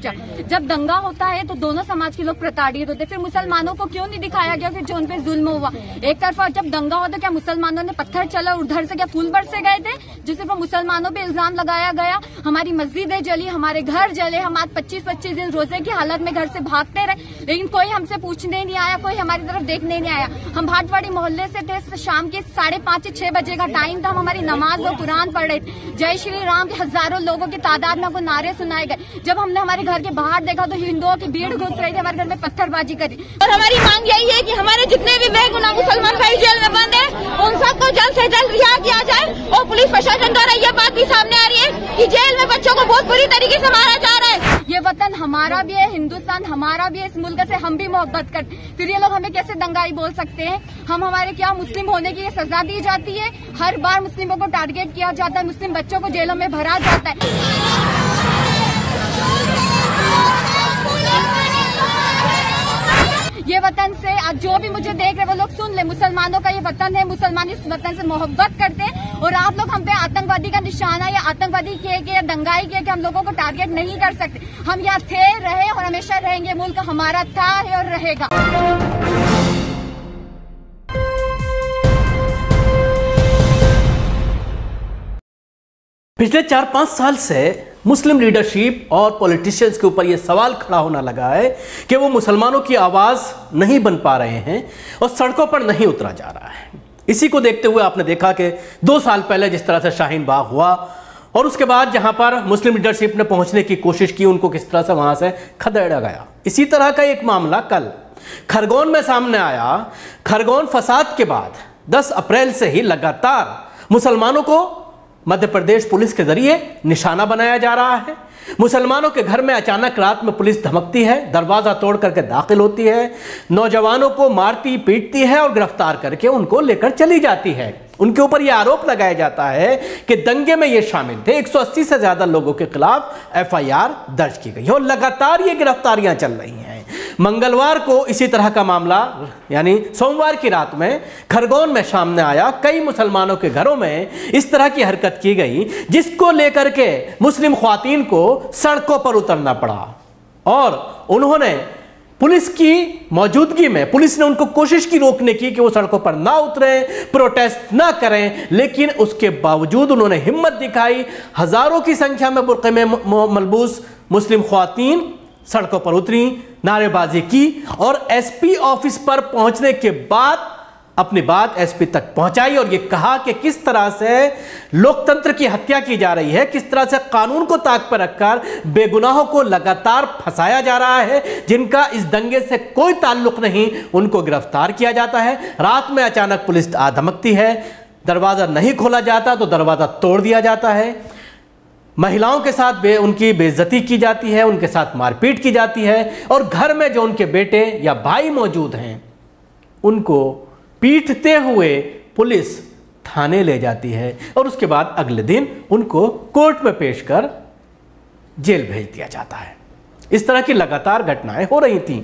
सोचा जब दंगा होता है तो दोनों समाज के लोग प्रताड़ित होते, फिर मुसलमानों को क्यों नहीं दिखाया गया फिर जो उन पे जुल्म हुआ। एक तरफा जब दंगा हुआ तो क्या मुसलमानों ने पत्थर चला, उधर से क्या फूल बरसे गए थे जो सिर्फ मुसलमानों पे इल्जाम लगाया गया। हमारी मस्जिदें जली, हमारे घर जले, हम आज 25-25 दिन रोजे की हालत में घर से भागते रहे, लेकिन कोई हमसे पूछने नहीं आया, कोई हमारी तरफ देखने नहीं आया। हम भाटवाड़ी मोहल्ले से थे, शाम के 5:30-6 बजे का टाइम था, हम हमारी नमाज और कुरान पढ़ रहे थे। जय श्री राम के हजारों लोगों की तादाद में हमको नारे सुनाए गए। जब हमने हमारे घर के बाहर देखा तो हिंदुओं की भीड़ घुस रही थी, हमारे घर में पत्थरबाजी करी। और हमारी मांग यही है कि हमारे जितने भी बेगुनाह मुसलमान भाई जेल में बंद है उन सबको जल्द से जल्द रिहा किया जाए। और पुलिस प्रशासन द्वारा ये बात भी सामने आ रही है कि जेल में बच्चों को बहुत बुरी तरीके से मारा जा रहा है। ये वतन हमारा भी है, हिंदुस्तान हमारा भी है, इस मुल्क से हम भी मोहब्बत करते, फिर ये लोग हमें कैसे दंगाई बोल सकते हैं। हम हमारे क्या मुस्लिम होने की ये सजा दी जाती है, हर बार मुस्लिमों को टारगेट किया जाता है, मुस्लिम बच्चों को जेलों में भरा जाता है। ये वतन से आज जो भी मुझे देख रहे वो लोग सुन ले, मुसलमानों का ये वतन है, मुसलमान इस वतन से मोहब्बत करते हैं। और आप लोग हम पे आतंकवादी का निशाना या आतंकवादी के या दंगाई के हम लोगों को टारगेट नहीं कर सकते। हम यहाँ थे, रहे और हमेशा रहेंगे। मुल्क हमारा था, है और रहेगा। पिछले 4-5 साल से मुस्लिम लीडरशिप और पॉलिटिशियंस के ऊपर यह सवाल खड़ा होना लगा है कि वो मुसलमानों की आवाज़ नहीं बन पा रहे हैं और सड़कों पर नहीं उतरा जा रहा है। इसी को देखते हुए आपने देखा कि 2 साल पहले जिस तरह से शाहीन बाग हुआ और उसके बाद जहां पर मुस्लिम लीडरशिप ने पहुंचने की कोशिश की, उनको किस तरह से वहां से खदेड़ा गया। इसी तरह का एक मामला कल खरगोन में सामने आया। खरगोन फसाद के बाद 10 अप्रैल से ही लगातार मुसलमानों को मध्य प्रदेश पुलिस के जरिए निशाना बनाया जा रहा है। मुसलमानों के घर में अचानक रात में पुलिस धमकती है, दरवाजा तोड़ करके दाखिल होती है, नौजवानों को मारती पीटती है और गिरफ्तार करके उनको लेकर चली जाती है। उनके ऊपर यह आरोप लगाया जाता है कि दंगे में ये शामिल थे। 180 से ज्यादा लोगों के खिलाफ FIR दर्ज की गई और लगातार ये गिरफ्तारियां चल रही हैं। मंगलवार को इसी तरह का मामला यानी सोमवार की रात में खरगोन में सामने आया। कई मुसलमानों के घरों में इस तरह की हरकत की गई जिसको लेकर के मुस्लिम ख्वातीन को सड़कों पर उतरना पड़ा और उन्होंने पुलिस की मौजूदगी में, पुलिस ने उनको कोशिश की रोकने की कि वो सड़कों पर ना उतरें, प्रोटेस्ट ना करें, लेकिन उसके बावजूद उन्होंने हिम्मत दिखाई। हजारों की संख्या में बुर्क़े में मलबूस मुस्लिम ख्वातीन सड़कों पर उतरी, नारेबाजी की और SP ऑफिस पर पहुंचने के बाद अपनी बात SP तक पहुंचाई और यह कहा कि किस तरह से लोकतंत्र की हत्या की जा रही है, किस तरह से कानून को ताक पर रखकर बेगुनाहों को लगातार फंसाया जा रहा है। जिनका इस दंगे से कोई ताल्लुक नहीं, उनको गिरफ्तार किया जाता है। रात में अचानक पुलिस धमकती है, दरवाजा नहीं खोला जाता तो दरवाजा तोड़ दिया जाता है। महिलाओं के साथ उनकी बेइज्जती की जाती है, उनके साथ मारपीट की जाती है और घर में जो उनके बेटे या भाई मौजूद हैं उनको पीटते हुए पुलिस थाने ले जाती है और उसके बाद अगले दिन उनको कोर्ट में पेश कर जेल भेज दिया जाता है। इस तरह की लगातार घटनाएं हो रही थीं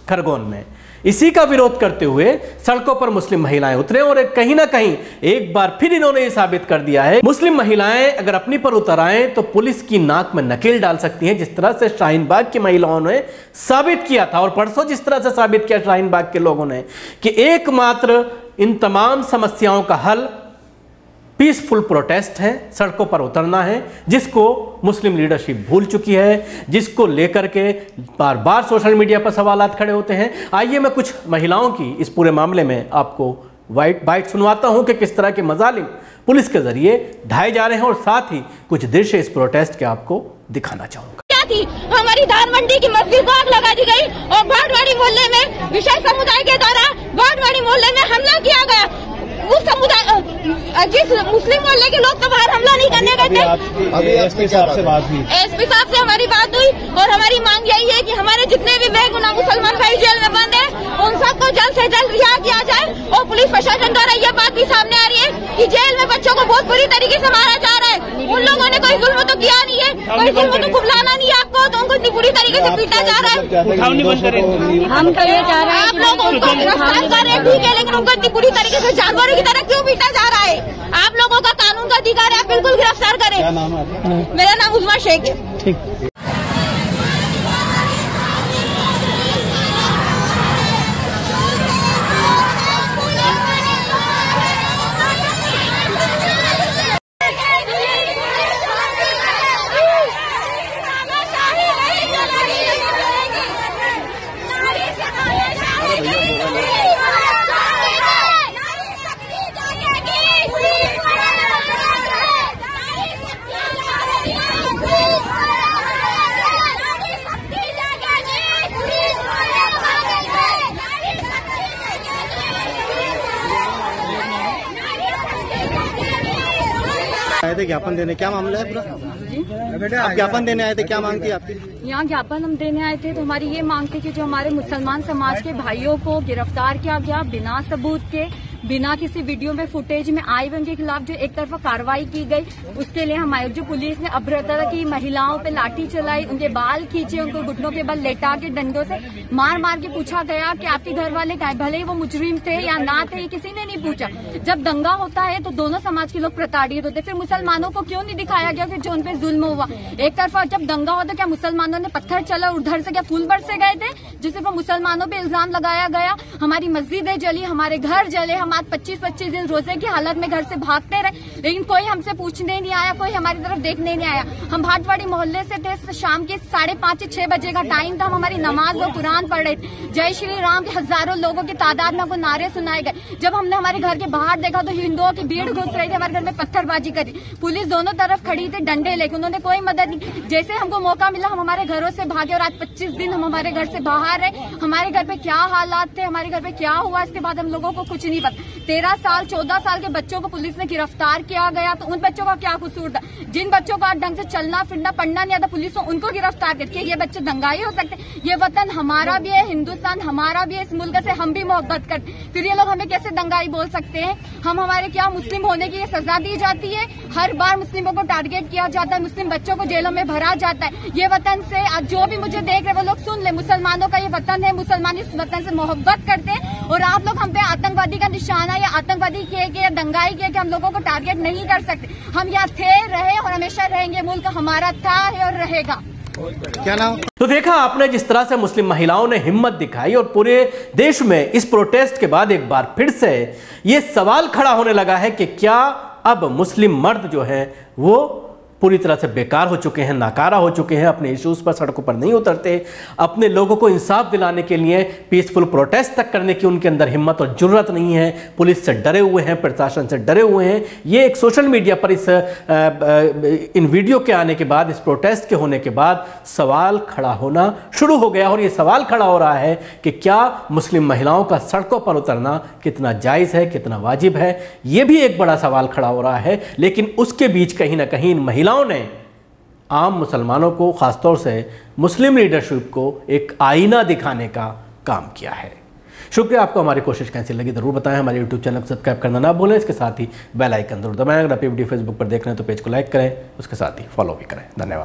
खरगोन में। इसी का विरोध करते हुए सड़कों पर मुस्लिम महिलाएं उतरे और कहीं ना कहीं एक बार फिर इन्होंने ये साबित कर दिया है मुस्लिम महिलाएं अगर अपनी पर उतर आए तो पुलिस की नाक में नकेल डाल सकती हैं, जिस तरह से शाहीन बाग की महिलाओं ने साबित किया था। और परसों जिस तरह से साबित किया शाहीन बाग के लोगों ने कि एकमात्र इन तमाम समस्याओं का हल पीसफुल प्रोटेस्ट है, सड़कों पर उतरना है, जिसको मुस्लिम लीडरशिप भूल चुकी है, जिसको लेकर के बार बार सोशल मीडिया पर सवालात खड़े होते हैं। आइए मैं कुछ महिलाओं की इस पूरे मामले में आपको बाइट सुनवाता हूं कि किस तरह के मजालिम पुलिस के जरिए ढाए जा रहे हैं और साथ ही कुछ दृश्य इस प्रोटेस्ट के आपको दिखाना चाहूंगा। हमारी धान मंडी की मस्जिद को आग लगा दी गई और भाटवाड़ी मोहल्ले में विशेष समुदाय के द्वारा भाटवाड़ी मोहल्ले में हमला किया गया। उस समुदाय जिस मुस्लिम मोहल्ले के लोग तो बाहर हमला नहीं करने गए थे। अभी SP साहब से हमारी बात हुई और हमारी मांग यही है कि हमारे जितने भी बेगुनाह मुसलमान भाई जेल में बंद है उन सबको जल्द से जल्द रिहा किया जाए। और पुलिस प्रशासन द्वारा यह बात भी सामने आ रही है कि जेल में बच्चों को बहुत बुरी तरीके से मारा जा रहा है। उन लोगों ने कोई जुल्म तो किया नहीं है, कोई जुल्म तो कुबलाना नहीं है आपको, तो उनको इतनी बुरी तरीके से पीटा जा रहा है। हम करना चाह रहे हैं आप लोग उनको गिरफ्तार कर रहे हैं, ठीक है, लेकिन उनको इतनी बुरी तरीके से जानवरों की तरह क्यों पीटा जा रहा है? आप लोगों का कानून का अधिकार है, आप बिल्कुल गिरफ्तार करें। मेरा नाम उस्मा शेख है। आए थे ज्ञापन देने, क्या मामला है पूरा? आप ज्ञापन देने आए थे, क्या मांग थी आपकी? यहाँ ज्ञापन हम देने आए थे तो हमारी ये मांग थी कि जो हमारे मुसलमान समाज के भाइयों को गिरफ्तार किया गया बिना सबूत के, बिना किसी वीडियो में फुटेज में आए हुए उनके खिलाफ जो एक तरफा कार्रवाई की गई, उसके लिए हमारे जो पुलिस ने अभद्रता की, महिलाओं पे लाठी चलाई, उनके बाल खींचे, उनको घुटनों के बल लेटा के डंडों से मार मार के पूछा गया कि आपके घर वाले क्या, भले ही वो मुजरिम थे या ना थे, किसी ने नहीं पूछा। जब दंगा होता है तो दोनों समाज के लोग प्रताड़ित होते, फिर मुसलमानों को क्यों नहीं दिखाया गया कि जो उन पे जुल्म हुआ? एक तरफा जब दंगा हुआ तो क्या मुसलमानों ने पत्थर चला, उधर से क्या फूल बरसे गए थे, जिससे वो मुसलमानों पे इल्जाम लगाया गया? हमारी मस्जिदें जली, हमारे घर जले, हम आज 25-25 दिन रोजे की हालत में घर से भागते रहे, लेकिन कोई हमसे पूछने नहीं आया, कोई हमारी तरफ देखने नहीं आया। हम भाटवाड़ी मोहल्ले से थे, शाम के 5:30 से 6 बजे का टाइम था, हम हमारी नमाज और कुरान पढ़ रहे थे, जय श्री राम के हजारों लोगों की तादाद में हमको नारे सुनाए गए। जब हमने हमारे घर के बाहर देखा तो हिंदुओं की भीड़ घुस रही थी, हमारे घर में पत्थरबाजी करी, पुलिस दोनों तरफ खड़ी थी डंडे लेके, उन्होंने कोई मदद नहीं। जैसे हमको मौका मिला हम हमारे घरों से भागे और आज 25 दिन हम हमारे घर से बाहर रहे। हमारे घर पे क्या हालात थे, हमारे घर पे क्या हुआ, इसके बाद हम लोगों को कुछ नहीं पता। 13 साल 14 साल के बच्चों को पुलिस ने गिरफ्तार किया गया, तो उन बच्चों का क्या कसूर था? जिन बच्चों को आज ढंग से चलना फिरना पढ़ना नहीं आता, पुलिस उनको गिरफ्तार करके ये बच्चे दंगाई हो सकते? ये वतन हमारा भी है, हिंदुस्तान हमारा भी है, इस मुल्क से हम भी मोहब्बत करते, फिर ये लोग हमें कैसे दंगाई बोल सकते हैं? हम हमारे क्या मुस्लिम होने की सजा दी जाती है? हर बार मुस्लिमों को टारगेट किया जाता है, मुस्लिम बच्चों को जेलों में भरा जाता है। ये वतन से आज जो भी मुझे देख रहे वो लोग सुन ले, मुसलमानों का ये वतन है, मुसलमान इस वतन से मोहब्बत करते हैं, और आप लोग हम पे आतंकवादी का निशाना या आतंकवादी किए या दंगाई किए कि हम लोगों को टारगेट नहीं कर सकते। हम यहाँ थे, रहे और हमेशा रहेंगे, मुल्क हमारा था है और रहेगा। क्या नाम? तो देखा आपने जिस तरह से मुस्लिम महिलाओं ने हिम्मत दिखाई, और पूरे देश में इस प्रोटेस्ट के बाद एक बार फिर से ये सवाल खड़ा होने लगा है कि क्या अब मुस्लिम मर्द जो है वो पूरी तरह से बेकार हो चुके हैं, नाकारा हो चुके हैं, अपने इश्यूज पर सड़कों पर नहीं उतरते, अपने लोगों को इंसाफ दिलाने के लिए पीसफुल प्रोटेस्ट तक करने की उनके अंदर हिम्मत और जुर्रत नहीं है, पुलिस से डरे हुए हैं, प्रशासन से डरे हुए हैं। ये एक सोशल मीडिया पर इन वीडियो के आने के बाद, इस प्रोटेस्ट के होने के बाद सवाल खड़ा होना शुरू हो गया, और ये सवाल खड़ा हो रहा है कि क्या मुस्लिम महिलाओं का सड़कों पर उतरना कितना जायज़ है, कितना वाजिब है? ये भी एक बड़ा सवाल खड़ा हो रहा है। लेकिन उसके बीच कहीं ना कहीं इन महिलाओं ने आम मुसलमानों को, खासतौर से मुस्लिम लीडरशिप को एक आईना दिखाने का काम किया है। शुक्रिया। आपको हमारी कोशिश कैसी लगी जरूर बताएं। हमारे यूट्यूब चैनल को सब्सक्राइब करना ना भूलें, इसके साथ ही बेल आइकन जरूर दबाएं। अगर आप वीडियो फेसबुक पर देख रहे हैं तो पेज को लाइक करें, उसके साथ ही फॉलो भी करें। धन्यवाद।